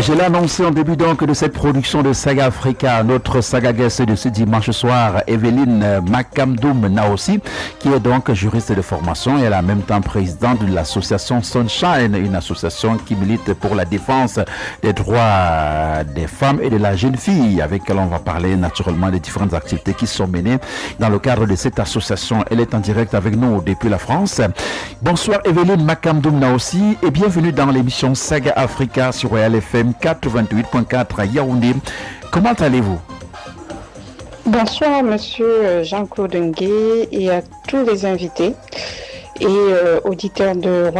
Je l'ai annoncé en début donc de cette production de Saga Africa, notre saga guest de ce dimanche soir, Evelyne Makamdoum Naossi, qui est donc juriste de formation et elle est en même temps présidente de l'association Sunshine, une association qui milite pour la défense des droits des femmes et de la jeune fille, avec laquelle on va parler naturellement des différentes activités qui sont menées dans le cadre de cette association. Elle est en direct avec nous depuis la France. Bonsoir Evelyne Makamdoum Naossi et bienvenue dans l'émission Saga Africa sur Royal FM 88.4 à Yaoundé. Comment allez-vous? Bonsoir Monsieur Jean-Claude Ngué et à tous les invités et auditeurs de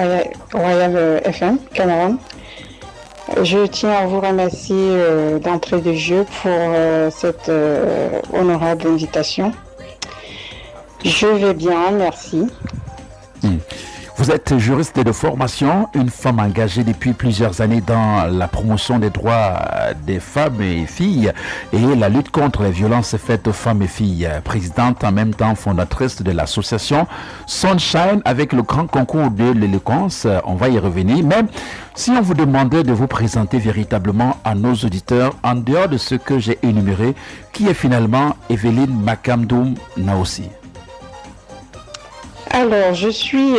Royal FM Cameroun. Je tiens à vous remercier d'entrée de jeu pour cette honorable invitation. Je vais bien, merci. Vous êtes juriste de formation, une femme engagée depuis plusieurs années dans la promotion des droits des femmes et filles et la lutte contre les violences faites aux femmes et filles. Présidente en même temps fondatrice de l'association Sunshine avec le grand concours de l'éloquence, on va y revenir. Mais si on vous demandait de vous présenter véritablement à nos auditeurs, en dehors de ce que j'ai énuméré, qui est finalement Evelyne Makamdoum Naossi? Alors, je suis,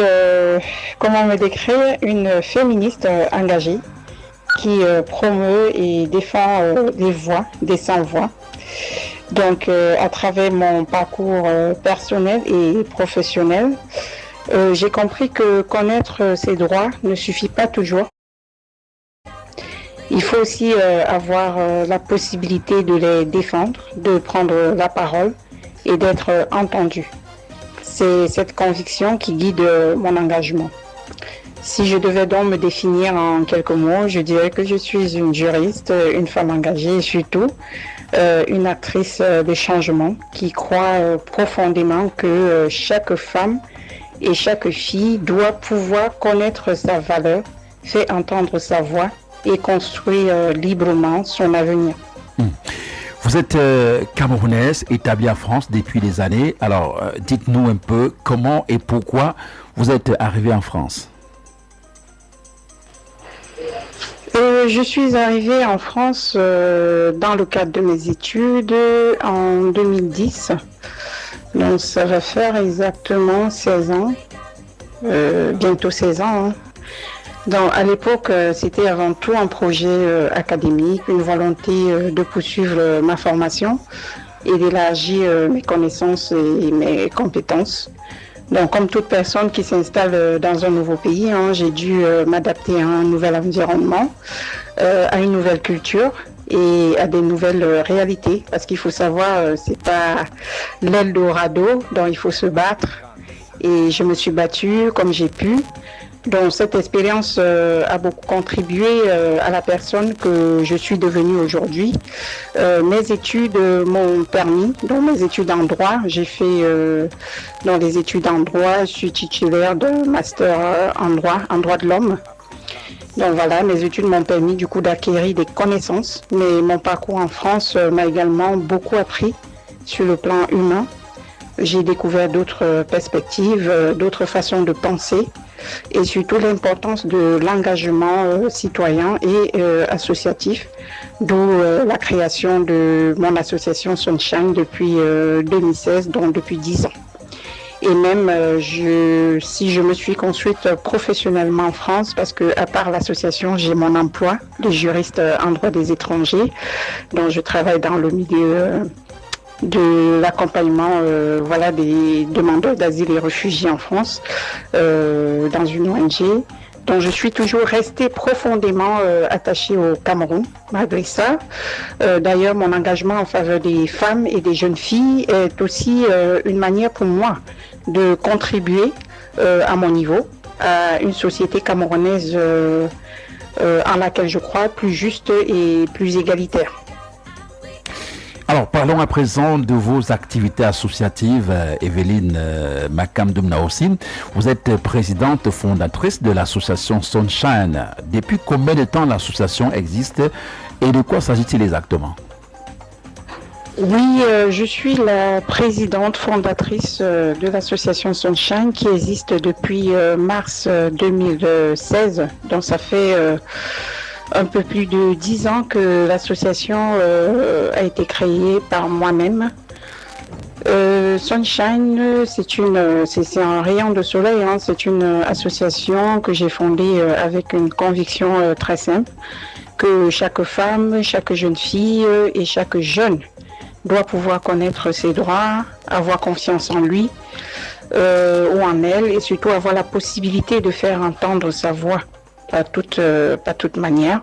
comment me décrire, une féministe engagée qui promeut et défend les voix, des sans-voix. Donc, à travers mon parcours personnel et professionnel, j'ai compris que connaître ses droits ne suffit pas toujours. Il faut aussi avoir la possibilité de les défendre, de prendre la parole et d'être entendu. C'est cette conviction qui guide mon engagement. Si je devais donc me définir en quelques mots, je dirais que je suis une juriste, une femme engagée et surtout une actrice de changement qui croit profondément que chaque femme et chaque fille doit pouvoir connaître sa valeur, faire entendre sa voix et construire librement son avenir. Vous êtes camerounaise, établie en France depuis des années. Alors, dites-nous un peu comment et pourquoi vous êtes arrivée en France. Je suis arrivée en France dans le cadre de mes études en 2010. Donc, ça va faire exactement 16 ans, bientôt 16 ans. Donc, à l'époque, c'était avant tout un projet académique, une volonté de poursuivre ma formation et d'élargir mes connaissances et mes compétences. Donc, comme toute personne qui s'installe dans un nouveau pays, j'ai dû m'adapter à un nouvel environnement, à une nouvelle culture et à des nouvelles réalités. Parce qu'il faut savoir, c'est pas l'Eldorado, donc il faut se battre. Et je me suis battue comme j'ai pu. Donc cette expérience a beaucoup contribué à la personne que je suis devenue aujourd'hui. Mes études m'ont permis, donc mes études en droit, j'ai fait dans les études en droit, je suis titulaire de master en droit de l'homme. Donc voilà, mes études m'ont permis du coup d'acquérir des connaissances, mais mon parcours en France m'a également beaucoup appris sur le plan humain. J'ai découvert d'autres perspectives, d'autres façons de penser et surtout l'importance de l'engagement citoyen et associatif, d'où la création de mon association Sunshine depuis 2016, donc depuis 10 ans. Et même si je me suis construite professionnellement en France, parce que à part l'association, j'ai mon emploi de juriste en droit des étrangers, donc je travaille dans le milieu de l'accompagnement des demandeurs d'asile et réfugiés en France dans une ONG. Donc je suis toujours restée profondément attachée au Cameroun, malgré ça. D'ailleurs, mon engagement en faveur des femmes et des jeunes filles est aussi une manière pour moi de contribuer à mon niveau à une société camerounaise en laquelle je crois plus juste et plus égalitaire. Alors, parlons à présent de vos activités associatives, Evelyne Makamdoum Naossi. Vous êtes présidente fondatrice de l'association Sunshine. Depuis combien de temps l'association existe et de quoi s'agit-il exactement? Oui, je suis la présidente fondatrice de l'association Sunshine qui existe depuis mars 2016. Donc ça fait un peu plus de 10 ans que l'association a été créée par moi-même. Sunshine, c'est un rayon de soleil, hein. C'est une association que j'ai fondée avec une conviction très simple, que chaque femme, chaque jeune fille et chaque jeune doit pouvoir connaître ses droits, avoir confiance en lui ou en elle, et surtout avoir la possibilité de faire entendre sa voix. Pas toute manière.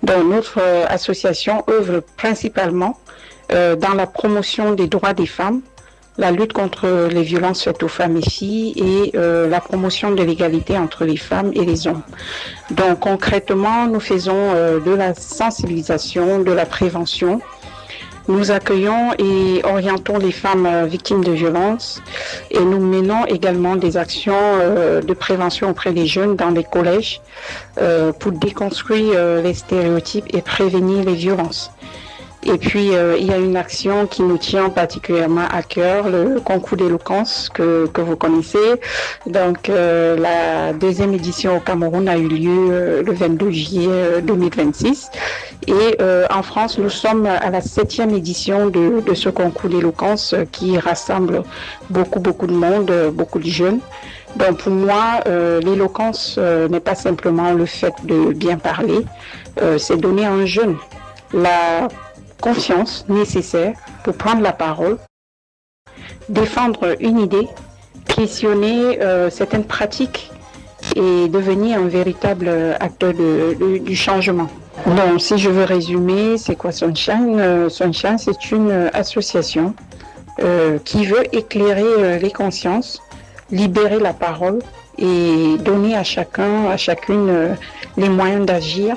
Donc notre association œuvre principalement dans la promotion des droits des femmes, la lutte contre les violences faites aux femmes et filles et la promotion de l'égalité entre les femmes et les hommes. Donc concrètement, nous faisons de la sensibilisation, de la prévention. Nous accueillons et orientons les femmes victimes de violences et nous menons également des actions de prévention auprès des jeunes dans les collèges pour déconstruire les stéréotypes et prévenir les violences. Et puis, il y a une action qui nous tient particulièrement à cœur, le concours d'éloquence que vous connaissez. Donc, la deuxième édition au Cameroun a eu lieu le 22 juillet 2026. Et en France, nous sommes à la 7e édition de ce concours d'éloquence qui rassemble beaucoup de monde, beaucoup de jeunes. Donc, pour moi, l'éloquence n'est pas simplement le fait de bien parler, c'est donner à un jeune la confiance nécessaire pour prendre la parole, défendre une idée, questionner certaines pratiques et devenir un véritable acteur du changement. Donc, si je veux résumer, c'est quoi Sunshine? Sunshine, c'est une association qui veut éclairer les consciences, libérer la parole et donner à chacun, à chacune les moyens d'agir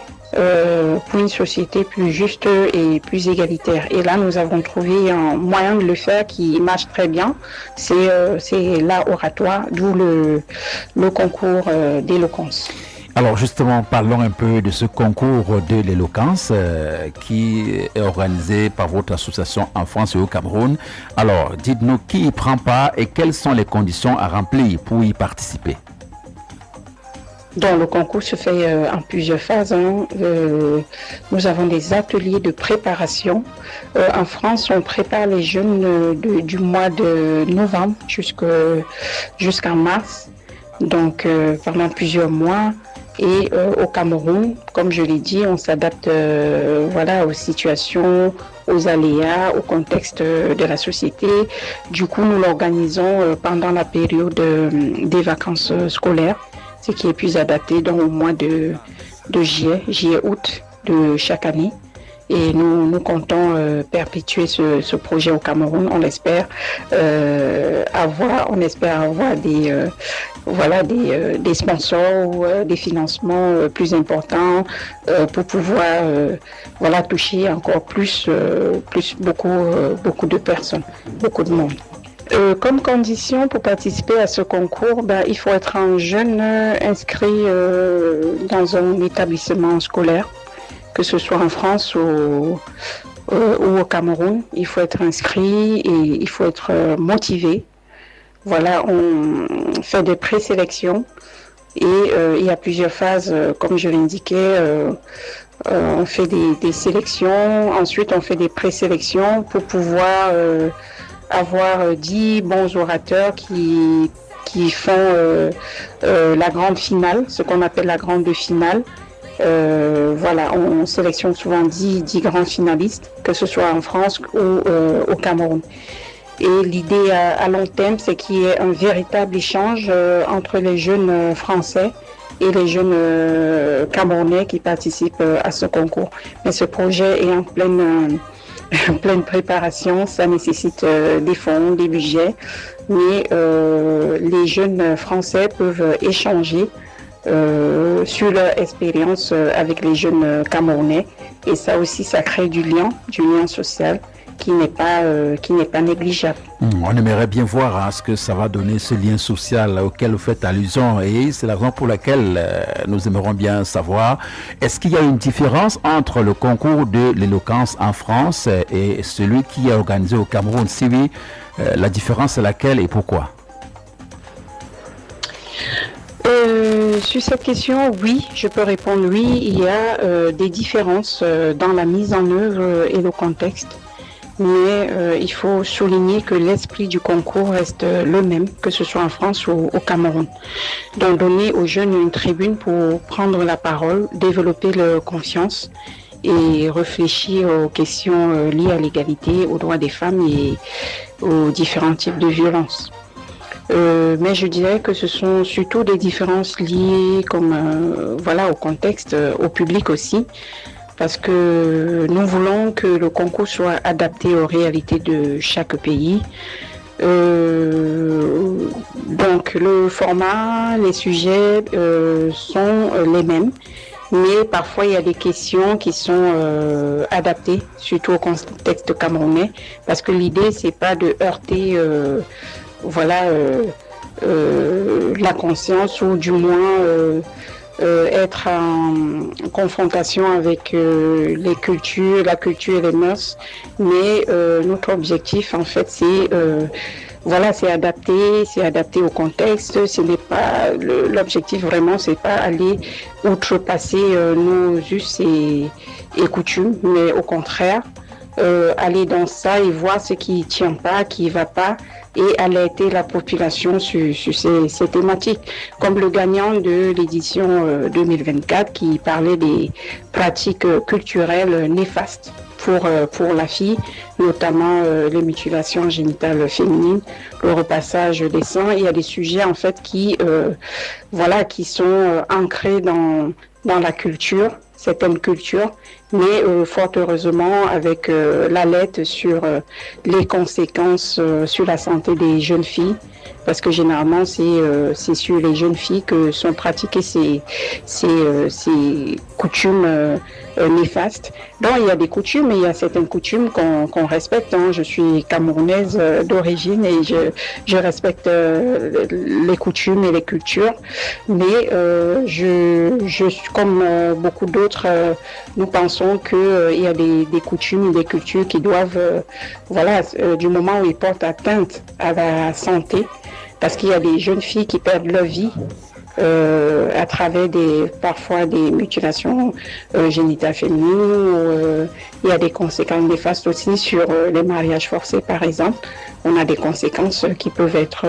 pour une société plus juste et plus égalitaire. Et là, nous avons trouvé un moyen de le faire qui marche très bien. C'est l'art oratoire, d'où le concours d'éloquence. Alors justement, parlons un peu de ce concours de l'éloquence qui est organisé par votre association en France et au Cameroun. Alors, dites-nous qui y prend part et quelles sont les conditions à remplir pour y participer. Donc, le concours se fait en plusieurs phases. Nous avons des ateliers de préparation. En France, on prépare les jeunes du mois de novembre jusqu'en mars. Donc, pendant plusieurs mois. Et au Cameroun, comme je l'ai dit, on s'adapte aux situations, aux aléas, au contexte de la société. Du coup, nous l'organisons pendant la période des vacances scolaires, ce qui est plus adapté donc au mois de juillet-août de chaque année. Et nous comptons perpétuer ce projet au Cameroun. On espère avoir des sponsors ou des financements plus importants pour pouvoir toucher encore plus beaucoup de personnes, beaucoup de monde. Comme condition pour participer à ce concours, il faut être un jeune inscrit dans un établissement scolaire, que ce soit en France ou au Cameroun. Il faut être inscrit et il faut être motivé. Voilà, on fait des présélections et il y a plusieurs phases, comme je l'indiquais. On fait des sélections, ensuite on fait des présélections pour pouvoir avoir 10 bons orateurs qui font la grande finale, ce qu'on appelle la grande finale. On sélectionne souvent 10 grands finalistes, que ce soit en France ou au Cameroun. Et l'idée à long terme, c'est qu'il y ait un véritable échange entre les jeunes français et les jeunes camerounais qui participent à ce concours. Mais ce projet est en pleine préparation, ça nécessite des fonds, des budgets, mais les jeunes français peuvent échanger sur leur expérience avec les jeunes Camerounais, et ça aussi, ça crée du lien social qui n'est pas négligeable. On aimerait bien voir ce que ça va donner, ce lien social auquel vous faites allusion, et c'est la raison pour laquelle nous aimerions bien savoir, est-ce qu'il y a une différence entre le concours de l'éloquence en France et celui qui est organisé au Cameroun? Si oui, la différence est laquelle et pourquoi? Sur cette question, oui, je peux répondre oui. Il y a des différences dans la mise en œuvre et le contexte, mais il faut souligner que l'esprit du concours reste le même, que ce soit en France ou au Cameroun. Donc donner aux jeunes une tribune pour prendre la parole, développer leur confiance et réfléchir aux questions liées à l'égalité, aux droits des femmes et aux différents types de violences. Mais je dirais que ce sont surtout des différences liées au contexte, au public aussi, parce que nous voulons que le concours soit adapté aux réalités de chaque pays. Donc le format, les sujets sont les mêmes, mais parfois il y a des questions qui sont adaptées, surtout au contexte camerounais, parce que l'idée c'est pas de heurter la conscience ou du moins être en confrontation avec la culture et les mœurs. Mais notre objectif, en fait, c'est adapté au contexte. Ce n'est pas l'objectif vraiment, c'est pas aller outrepasser nos us et coutumes, mais au contraire, aller dans ça et voir ce qui tient pas, qui va pas, et alerter la population sur ces thématiques, comme le gagnant de l'édition 2024 qui parlait des pratiques culturelles néfastes pour la fille, notamment les mutilations génitales féminines, le repassage des seins. Il y a des sujets en fait qui sont ancrés dans la culture, certaines cultures, mais fort heureusement avec l'alerte sur les conséquences sur la santé des jeunes filles, parce que généralement c'est sur les jeunes filles que sont pratiquées ces coutumes néfastes. Donc il y a des coutumes, et il y a certaines coutumes qu'on respecte. Je suis camerounaise d'origine et je respecte les coutumes et les cultures, mais je suis comme beaucoup d'autres, nous pensons qu'il y a des coutumes et des cultures qui doivent, du moment où ils portent atteinte à la santé, parce qu'il y a des jeunes filles qui perdent leur vie à travers parfois des mutilations génitales féminines. Il y a des conséquences néfastes aussi sur les mariages forcés, par exemple. On a des conséquences qui peuvent être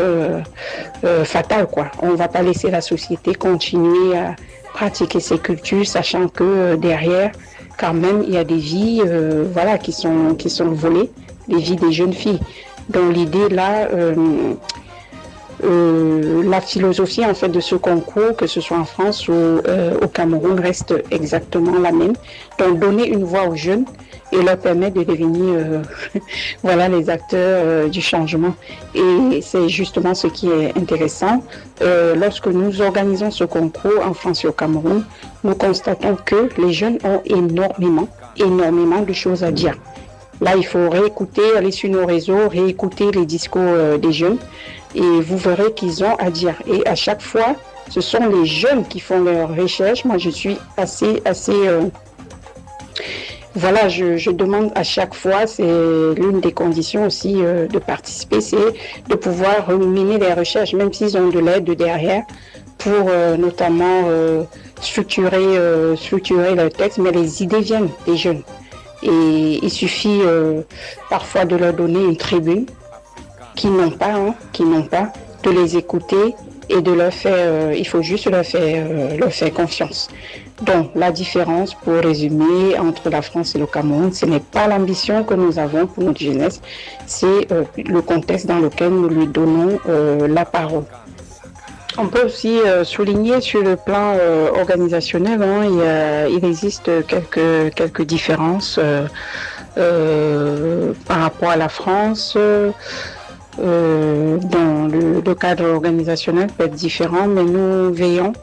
fatales, quoi. On ne va pas laisser la société continuer à pratiquer ces cultures, sachant que derrière, quand même, il y a des vies qui sont volées, les vies des jeunes filles. Donc l'idée là, la philosophie en fait de ce concours, que ce soit en France ou au Cameroun, reste exactement la même. Donc donner une voix aux jeunes et leur permettre de devenir les acteurs du changement. Et c'est justement ce qui est intéressant. Lorsque nous organisons ce concours en France et au Cameroun, nous constatons que les jeunes ont énormément de choses à dire. Là, il faut réécouter, aller sur nos réseaux, réécouter les discours des jeunes, et vous verrez qu'ils ont à dire. Et à chaque fois, ce sont les jeunes qui font leurs recherches. Moi, je suis je demande à chaque fois, c'est l'une des conditions aussi de participer, c'est de pouvoir mener les recherches, même s'ils ont de l'aide derrière, pour notamment structurer leur texte, mais les idées viennent des jeunes. Et il suffit parfois de leur donner une tribune qui n'ont pas, de les écouter et de leur faire, il faut juste leur faire confiance. Donc la différence, pour résumer, entre la France et le Cameroun, ce n'est pas l'ambition que nous avons pour notre jeunesse, c'est le contexte dans lequel nous lui donnons la parole. On peut aussi souligner sur le plan organisationnel, il existe quelques différences par rapport à la France. Dans le cadre organisationnel peut être différent, mais nous veillons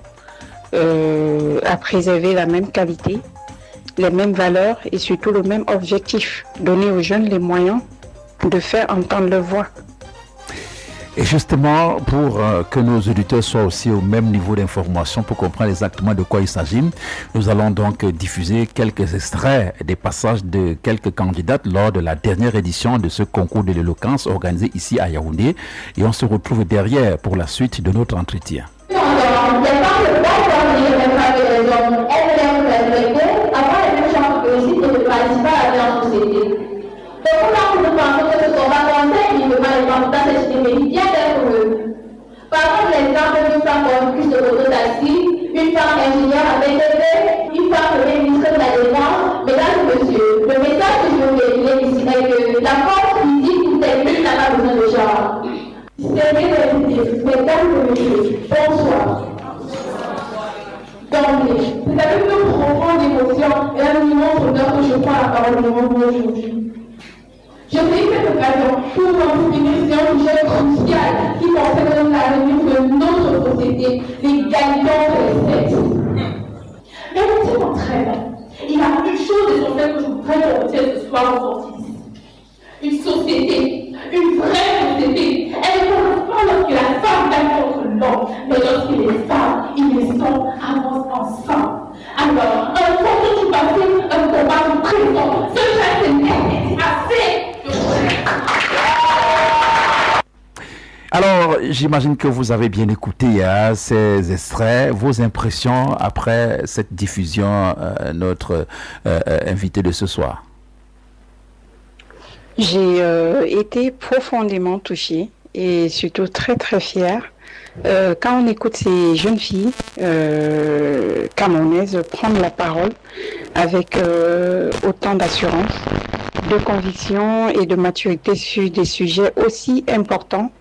à préserver la même qualité, les mêmes valeurs et surtout le même objectif, donner aux jeunes les moyens de faire entendre leur voix. Et justement, pour que nos auditeurs soient aussi au même niveau d'information, pour comprendre exactement de quoi il s'agit, nous allons donc diffuser quelques extraits des passages de quelques candidates lors de la dernière édition de ce concours de l'éloquence organisé ici à Yaoundé. Et on se retrouve derrière pour la suite de notre entretien. genre, les femmes ne peuvent pas faire les mêmes femmes que les hommes. Elles doivent être respectées, avoir les mêmes chances que aussi et de participer à la vie en société. Donc là, nous pensons que ce combat concerne uniquement les femmes dans cette société bien d'être heureux. Par contre, l'exemple d'une femme conductrice de moto-taxi, une femme ingénieure à BTP, une femme ministre de la Défense, mesdames et messieurs, le message que je veux véhiculer ici est que la force physique ou technique n'a pas besoin de genre. C'est mesdames et messieurs, bonsoir. D'emblée, c'est avec une profonde émotion et un immense honneur que je prends la parole devant vous aujourd'hui. Je prie cette occasion pour m'exprimer sur un sujet crucial qui concerne l'avenir de notre société, l'égalité entre les sexes. Mais retenez-moi très bien, il y a une chose essentielle que je voudrais qu'on retienne ce soir aujourd'hui. Une société, une vraie société, elle ne commence pas lorsque la femme gagne contre l'homme, mais lorsque les femmes et les hommes avancent ensemble. Alors, un combat du passé, un combat du présent, ce geste est assez. Alors, j'imagine que vous avez bien écouté ces extraits, vos impressions après cette diffusion, notre invité de ce soir. J'ai été profondément touchée et surtout très très fière quand on écoute ces jeunes filles camerounaises prendre la parole avec autant d'assurance, de conviction et de maturité sur des sujets aussi importants.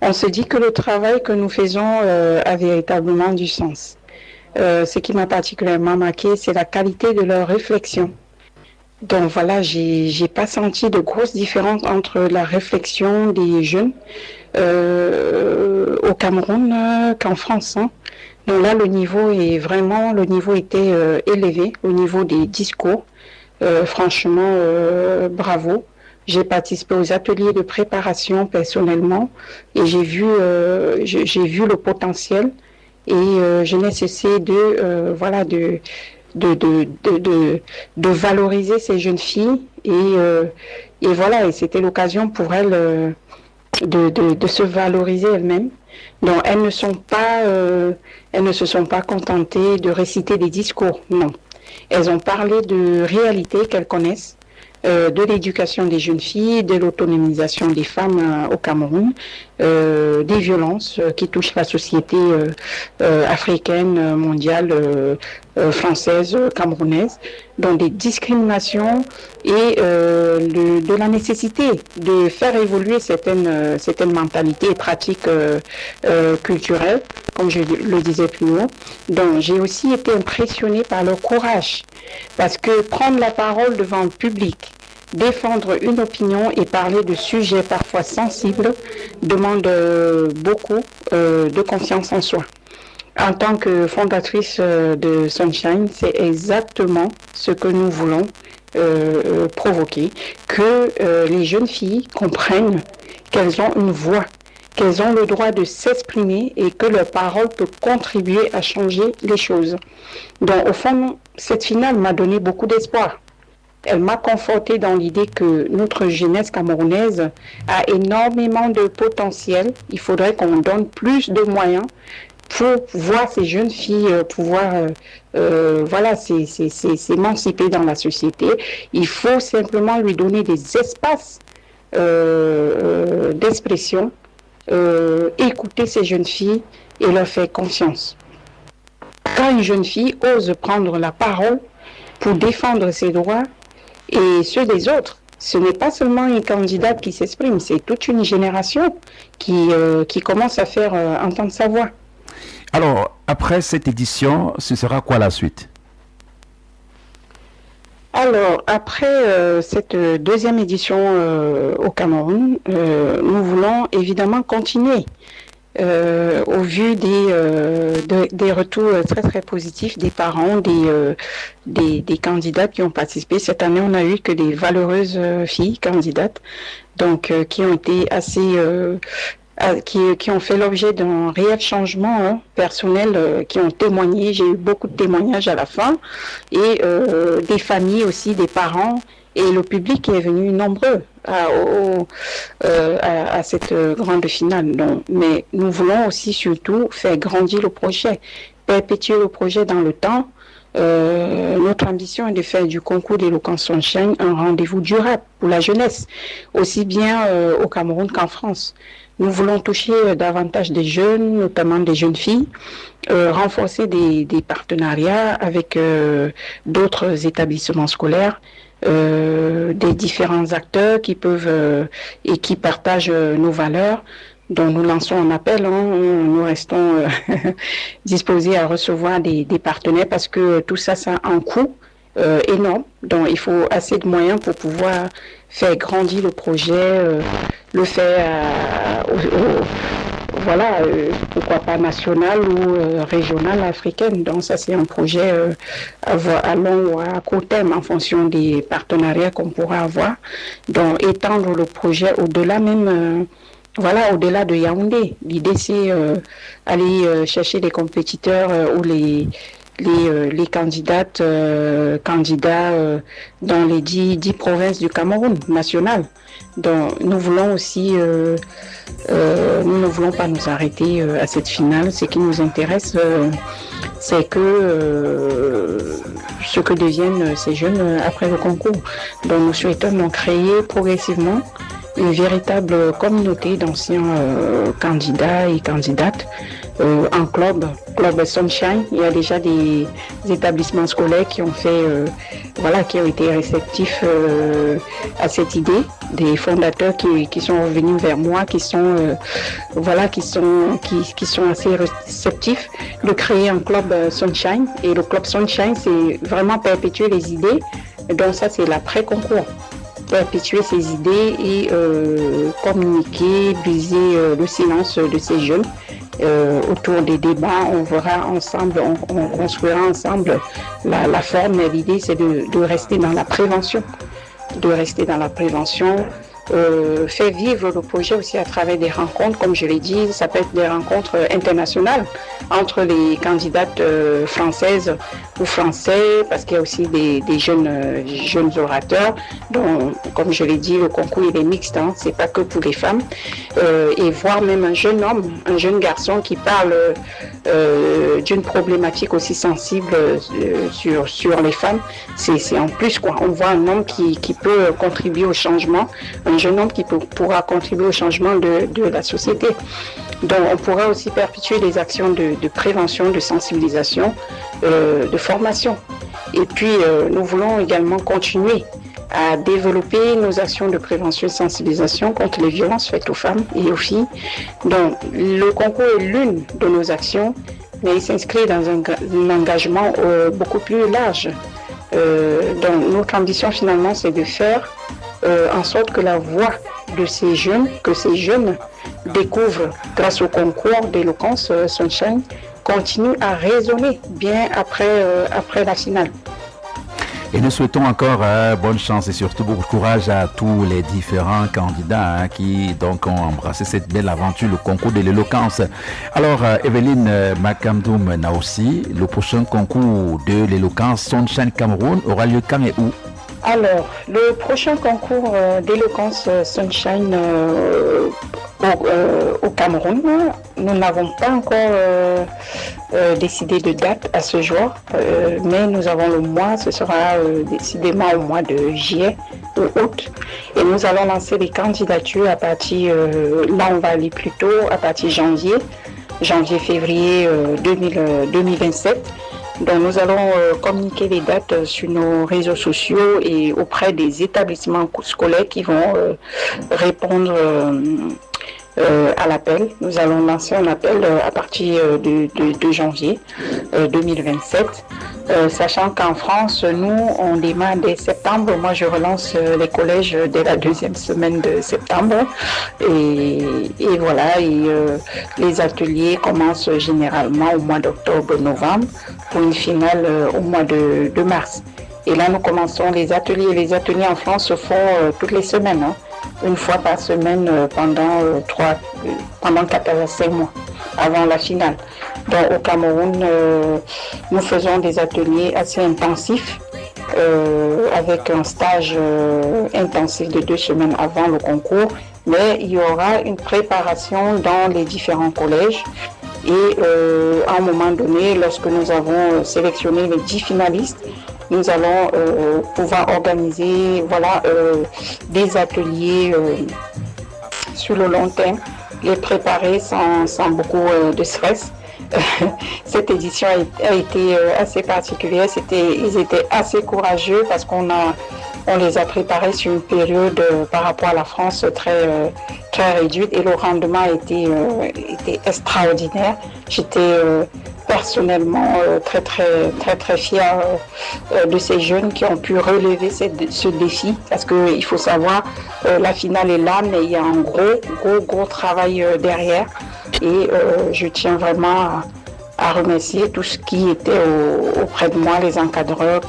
On se dit que le travail que nous faisons a véritablement du sens. Ce qui m'a particulièrement marqué, c'est la qualité de leur réflexion. Donc voilà, j'ai pas senti de grosses différences entre la réflexion des jeunes au Cameroun qu'en France. Hein. Donc là, le niveau était élevé au niveau des discours. Franchement, bravo. J'ai participé aux ateliers de préparation personnellement et j'ai vu le potentiel et je n'ai cessé de valoriser ces jeunes filles et voilà, et c'était l'occasion pour elles de se valoriser elles-mêmes. Donc elles ne se sont pas contentées de réciter des discours, non. Elles ont parlé de réalités qu'elles connaissent, de l'éducation des jeunes filles, de l'autonomisation des femmes au Cameroun, des violences qui touchent la société africaine, mondiale, française, camerounaise, donc des discriminations et de la nécessité de faire évoluer certaines mentalités et pratiques culturelles, comme je le disais plus haut. Donc j'ai aussi été impressionnée par leur courage, parce que prendre la parole devant le public, défendre une opinion et parler de sujets parfois sensibles demande beaucoup de confiance en soi. En tant que fondatrice de Sunshine, c'est exactement ce que nous voulons provoquer, que les jeunes filles comprennent qu'elles ont une voix, qu'elles ont le droit de s'exprimer et que leur parole peut contribuer à changer les choses. Donc au fond, cette finale m'a donné beaucoup d'espoir. Elle m'a confortée dans l'idée que notre jeunesse camerounaise a énormément de potentiel. Il faudrait qu'on donne plus de moyens pour voir ces jeunes filles pouvoir s'émanciper dans la société. Il faut simplement lui donner des espaces d'expression, écouter ces jeunes filles et leur faire confiance. Quand une jeune fille ose prendre la parole pour défendre ses droits et ceux des autres, ce n'est pas seulement une candidate qui s'exprime, c'est toute une génération qui commence à faire entendre sa voix. Alors, après cette édition, ce sera quoi la suite? Alors, après cette deuxième édition au Cameroun, nous voulons évidemment continuer. Au vu des retours très très positifs des parents, des candidates qui ont participé. Cette année, on n'a eu que des valeureuses filles candidates, donc qui ont été qui ont fait l'objet d'un réel changement personnel, qui ont témoigné. J'ai eu beaucoup de témoignages à la fin et des familles aussi, des parents et le public qui est venu nombreux à cette grande finale. Donc, mais nous voulons aussi surtout faire grandir le projet, perpétuer le projet dans le temps. Notre ambition est de faire du concours d'éloquence Sunshine un rendez-vous durable pour la jeunesse, aussi bien au Cameroun qu'en France. Nous voulons toucher davantage des jeunes, notamment des jeunes filles, renforcer des partenariats avec d'autres établissements scolaires, des différents acteurs qui peuvent et qui partagent nos valeurs. Donc nous lançons un appel, nous restons disposés à recevoir des partenaires parce que tout ça, ça a un coût énorme. Donc il faut assez de moyens pour pouvoir faire grandir le projet, le faire pourquoi pas national ou régional, africain. Donc ça c'est un projet à long ou à court terme en fonction des partenariats qu'on pourra avoir. Donc étendre le projet au-delà même... au-delà de Yaoundé. L'idée, c'est aller chercher des compétiteurs ou les candidats dans les 10 provinces du Cameroun national. Donc, nous voulons aussi, nous ne voulons pas nous arrêter à cette finale. Ce qui nous intéresse, c'est que ce que deviennent ces jeunes après le concours. Donc, nous souhaitons donc créer progressivement une véritable communauté d'anciens candidats et candidates en club Sunshine. Il y a déjà des établissements scolaires qui ont fait, qui ont été réceptifs à cette idée, des fondateurs qui sont revenus vers moi, qui sont assez réceptifs de créer un club Sunshine. Et le club Sunshine, c'est vraiment perpétuer les idées. Donc ça, c'est l'après-concours. Perpétuer ces idées et communiquer, briser le silence de ces jeunes autour des débats. On verra ensemble, on construira ensemble la forme, mais l'idée c'est de rester dans la prévention, faire vivre le projet aussi à travers des rencontres, comme je l'ai dit, ça peut être des rencontres internationales entre les candidates françaises ou français, parce qu'il y a aussi des jeunes orateurs, dont, comme je l'ai dit, le concours il est mixte, c'est pas que pour les femmes, et voir même un jeune homme, un jeune garçon qui parle d'une problématique aussi sensible sur les femmes, c'est en plus quoi. On voit un homme qui peut contribuer au changement, un jeune homme qui pourra contribuer au changement de la société. Donc on pourra aussi perpétuer des actions de prévention, de sensibilisation, de formation. Et puis nous voulons également continuer à développer nos actions de prévention et de sensibilisation contre les violences faites aux femmes et aux filles. Donc le concours est l'une de nos actions, mais il s'inscrit dans un engagement beaucoup plus large. Donc notre ambition finalement c'est de faire en sorte que la voix de ces jeunes, découvrent grâce au concours d'éloquence Sunshine, continue à résonner bien après la finale. Et nous souhaitons encore bonne chance et surtout beaucoup de courage à tous les différents candidats qui donc ont embrassé cette belle aventure, le concours de l'éloquence. Alors Evelyne Makamdoum Naossi, le prochain concours de l'éloquence Sunshine Cameroun aura lieu quand et où? Alors, le prochain concours d'éloquence Sunshine au Cameroun, nous n'avons pas encore décidé de date à ce jour, mais nous avons le mois, ce sera décidément au mois de juillet ou août, et nous allons lancer les candidatures à partir, là on va aller plus tôt, à partir janvier-février 2027. Donc nous allons communiquer les dates sur nos réseaux sociaux et auprès des établissements scolaires qui vont répondre à l'appel. Nous allons lancer un appel à partir de janvier 2027. Sachant qu'en France, nous, on démarre dès septembre. Moi, je relance les collèges dès la deuxième semaine de septembre. Et voilà, les ateliers commencent généralement au mois d'octobre-novembre pour une finale au mois de mars. Et là, nous commençons les ateliers. Les ateliers en France se font toutes les semaines. une fois par semaine pendant 4 à 5 mois avant la finale. Donc au Cameroun, nous faisons des ateliers assez intensifs avec un stage intensif de 2 semaines avant le concours, mais il y aura une préparation dans les différents collèges. Et à un moment donné, lorsque nous avons sélectionné les 10 finalistes, nous allons pouvoir organiser des ateliers sur le long terme, les préparer sans beaucoup de stress. Cette édition a été assez particulière. Ils étaient assez courageux parce qu'on les a préparés sur une période par rapport à la France très réduite et le rendement a été extraordinaire. J'étais personnellement très fière de ces jeunes qui ont pu relever ce défi parce qu'il faut savoir la finale est là mais il y a un gros travail derrière. Et je tiens vraiment à remercier tout ce qui était auprès de moi, les encadreurs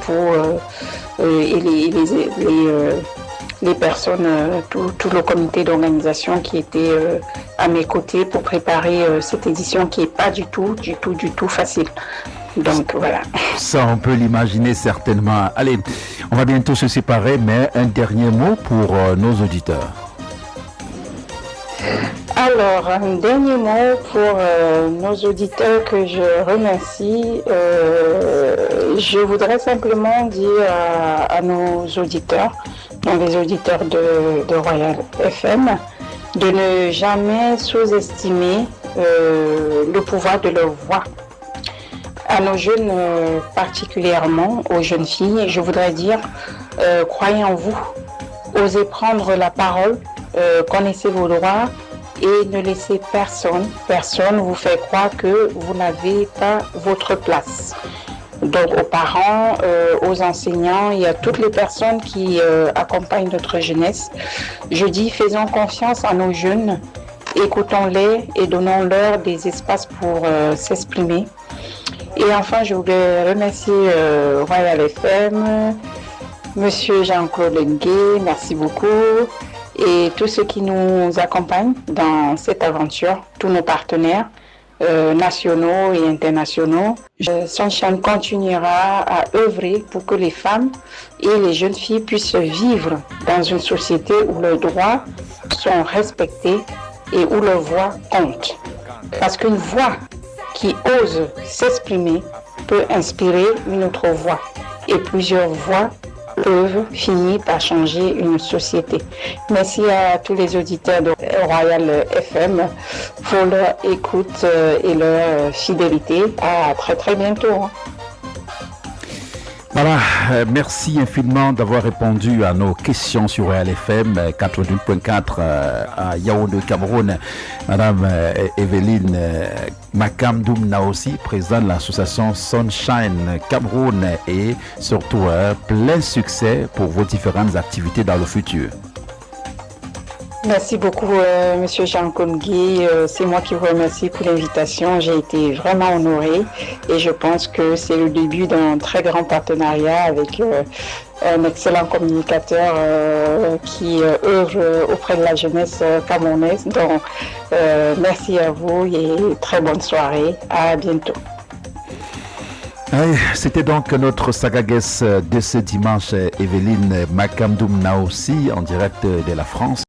et les personnes, tout le comité d'organisation qui était à mes côtés pour préparer cette édition qui n'est pas du tout facile. Donc voilà. Ça, on peut l'imaginer certainement. Allez, on va bientôt se séparer, mais un dernier mot pour nos auditeurs. Alors, un dernier mot pour nos auditeurs que je remercie. Je voudrais simplement dire à nos auditeurs, donc les auditeurs de Royal FM, de ne jamais sous-estimer le pouvoir de leur voix. À nos jeunes particulièrement, aux jeunes filles, je voudrais dire, croyez en vous, osez prendre la parole, connaissez vos droits, et ne laissez personne vous faire croire que vous n'avez pas votre place. Donc aux parents, aux enseignants et à toutes les personnes qui accompagnent notre jeunesse, je dis faisons confiance à nos jeunes, écoutons-les et donnons-leur des espaces pour s'exprimer. Et enfin, je voulais remercier Royal FM, Monsieur Jean-Claude Ngué, merci beaucoup. Et tous ceux qui nous accompagnent dans cette aventure, tous nos partenaires nationaux et internationaux. Sunshine continuera à œuvrer pour que les femmes et les jeunes filles puissent vivre dans une société où leurs droits sont respectés et où leur voix compte. Parce qu'une voix qui ose s'exprimer peut inspirer une autre voix et plusieurs voix peuvent finir par changer une société. Merci à tous les auditeurs de Royal FM pour leur écoute et leur fidélité. À très bientôt. Voilà, merci infiniment d'avoir répondu à nos questions sur Royal FM 88.4 à Yaoundé, Cameroun. Madame Evelyne Makamdoum Naossi, présidente de l'association Sunshine Cameroun, et surtout plein succès pour vos différentes activités dans le futur. Merci beaucoup, Monsieur Jean Komgui. C'est moi qui vous remercie pour l'invitation. J'ai été vraiment honorée et je pense que c'est le début d'un très grand partenariat avec un excellent communicateur qui œuvre auprès de la jeunesse camerounaise. Donc, merci à vous et très bonne soirée. À bientôt. C'était donc notre saga guest de ce dimanche, Evelyne Makamdoum Naossi, en direct de la France.